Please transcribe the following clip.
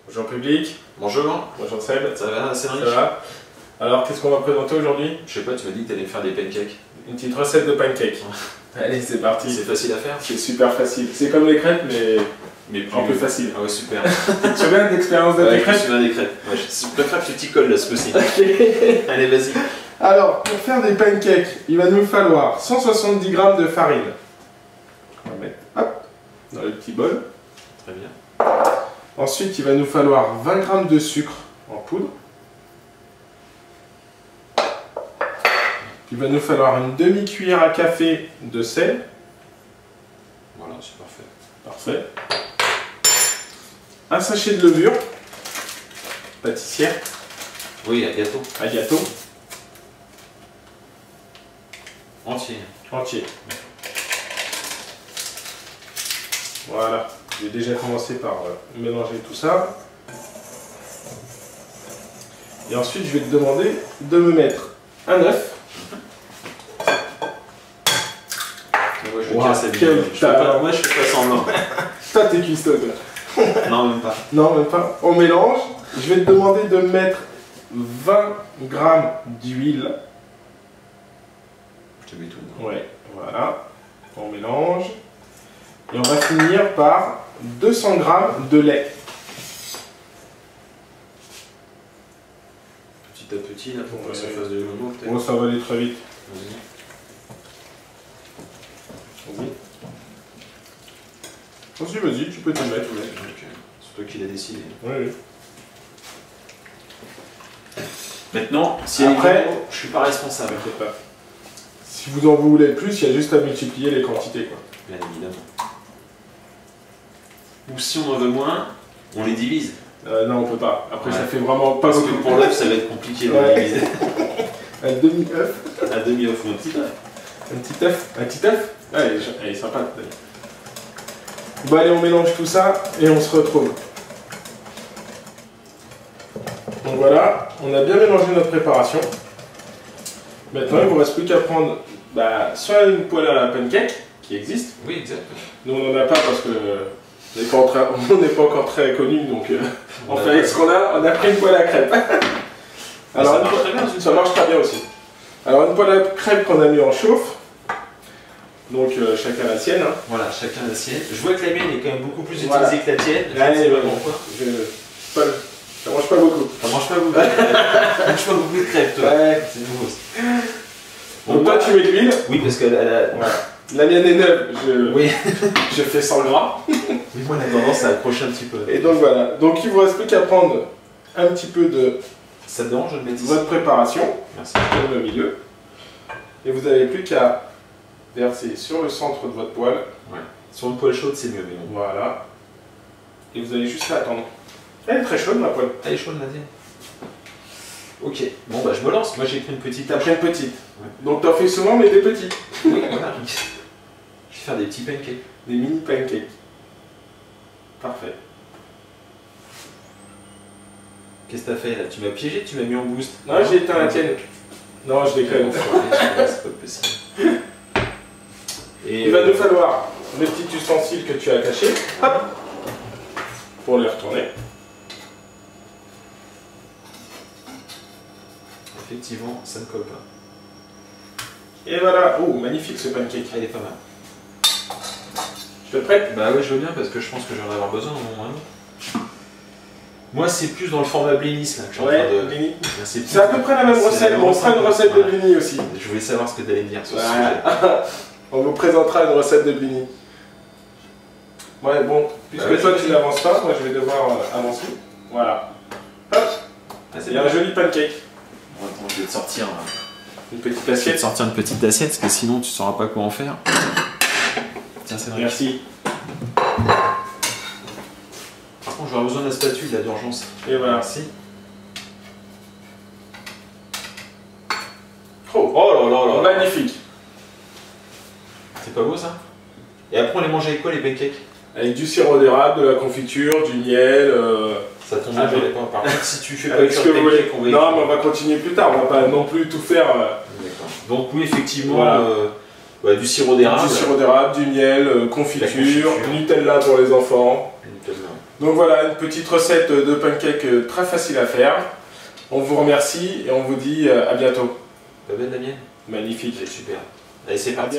Bonjour public. Bonjour. Bonjour Seb. Ça va, Cédric? Ça va. Alors qu'est-ce qu'on va présenter aujourd'hui? Je sais pas, tu m'as dit que tu allais me faire des pancakes. Une petite recette de pancakes. Allez, c'est parti. C'est facile à faire? C'est super facile. C'est comme les crêpes, mais plus... un peu facile. Ah ouais, super. Tu te souviens de l'expérience de tes crêpes? Je me souviens des crêpes. Ouais, je préfère que tu t'y colles là ce coup-ci. Ok. Allez, vas-y. Alors, pour faire des pancakes, il va nous falloir 170 g de farine. On va mettre hop, dans le petit bol. Très bien. Ensuite, il va nous falloir 20 g de sucre en poudre. Il va nous falloir une demi-cuillère à café de sel. Voilà, c'est parfait. Parfait. Un sachet de levure pâtissière. Oui, à gâteau. À gâteau. Entier. Entier. Voilà. J'ai déjà commencé par mélanger tout ça. Et ensuite, je vais te demander de me mettre un œuf. Moi, je Wow, casse la quel vidéo. talent. Moi, je fais pas semblant. Toi, t'es cuistot, toi. Non, même pas. Non, même pas. On mélange. Je vais te demander de mettre 20 g d'huile. Je te mets tout. Ouais, voilà. On mélange. Et on va finir par 200 g de lait. Petit à petit, là, pour Ouais. pas que ça fasse de l'eau, peut-être. Bon, ça va aller très vite. Vas-y. Vas-y, vas-y, tu peux te mettre. Ok. C'est toi qui l'as décidé. Oui, oui. Maintenant, si Après- elle est trop, je suis pas responsable. T'inquiète pas. Si vous en voulez plus, il y a juste à multiplier les quantités, quoi. Bien évidemment. Ou si on en veut moins, on les divise. Non, on peut pas. Après, Ouais. ça fait vraiment pas Parce que beaucoup. pour l'œuf, ça va être compliqué de Ouais. les diviser. Un demi-œuf. À demi-œuf ou un petit œuf. Un petit œuf. Un petit œuf. Ah, elle est sympa. Bon, allez, on mélange tout ça et on se retrouve. Donc voilà, on a bien mélangé notre préparation. Maintenant, il ne vous reste plus qu'à prendre soit une poêle à pancake qui existe. Oui, exact. Nous, on n'en a pas parce que on n'est pas encore très connus, donc on fait avec ce qu'on a. On a pris une poêle à crêpes. Alors, ça marche très bien aussi. ça marche très bien aussi. Alors, une poêle à crêpes qu'on a mis en chauffe. Donc, chacun la sienne. Hein. Voilà, chacun la sienne. Je vois que la mienne est quand même beaucoup plus utilisée Voilà. que la tienne. Je Allez, ne sais pas ouais. pourquoi. Ça mange pas beaucoup. Ça mange pas beaucoup. Ça mange pas beaucoup de crêpes, toi. Ouais. C'est nouveau. Ça. Donc, toi, tu mets de l'huile. Oui, parce que la... Voilà. La mienne est neuve. Oui. Je fais 100 gras. Mais moi, elle a tendance à accrocher un petit peu. Et donc, voilà. Donc, il vous reste plus qu'à prendre un petit peu de Ça te dérange de le mettre ici? votre préparation. Merci. Dans le milieu. Et vous n'avez plus qu'à verser sur le centre de votre poêle. Ouais. Sur une poêle chaude, c'est mieux. Mais bon. Voilà. Et vous allez juste attendre. Elle est très chaude, ma poêle. Elle est chaude, la tienne? Ok. Bon, bah, je me lance. Moi, j'ai pris une petite T'as tâche. pris une petite. Ouais. Donc, t'en fais souvent, mais des petits. Oui, voilà. Je vais faire des petits pancakes. Des mini pancakes. Parfait. Qu'est-ce que t'as fait là? Tu m'as piégé, tu m'as mis en boost. Non, j'ai éteint la tienne. Non, je déconne. C'est pas possible. Et Il va nous falloir le petit ustensile que tu as caché. Hop. Pour les retourner. effectivement, ça ne colle pas. Et voilà. Oh, magnifique ce pancake. Elle est pas mal. Je te prête? Bah ouais, je veux bien parce que je pense que j'en vais avoir besoin dans mon moment. Moi, c'est plus dans le format blinis là que je suis en train de. Blini. C'est C'est à peu près la même recette, mais on fera une recette de Blini aussi. Je voulais savoir ce que tu allais me dire sur ce Voilà. sujet. On vous présentera une recette de Blini. Ouais, bon, puisque Ouais, toi vas-y. tu n'avances pas, moi je vais devoir avancer. Voilà. Hop, Ah, c'est il y a un joli pancake. Bon, attends, je vais te sortir. Une petite Je vais te assiette. sortir une petite assiette parce que sinon tu sauras pas quoi en faire. Tiens, c'est vrai. Merci. Par contre, j'aurai besoin de la spatule là d'urgence. Et voilà. Merci. Oh là là là. magnifique. C'est pas beau ça? Et après, on les mange avec quoi les pancakes? Avec du sirop d'érable, de la confiture, du miel. Ça tombe bien, Avec- j'en ai pas. Par contre, si tu fais pas Avec cuire ce que de vous voulez. pancakes, on va Non, mais on va continuer plus tard. On va pas non plus tout faire. D'accord. Donc oui, effectivement, Voilà. ouais, du sirop d'érable. Du sirop d'érable, du miel, confiture, confiture. Nutella pour les enfants. Nutella. Donc voilà, une petite recette de pancake très facile à faire. On vous remercie et on vous dit à bientôt. Pas bien Damien? Magnifique. C'est super. Allez, c'est parti.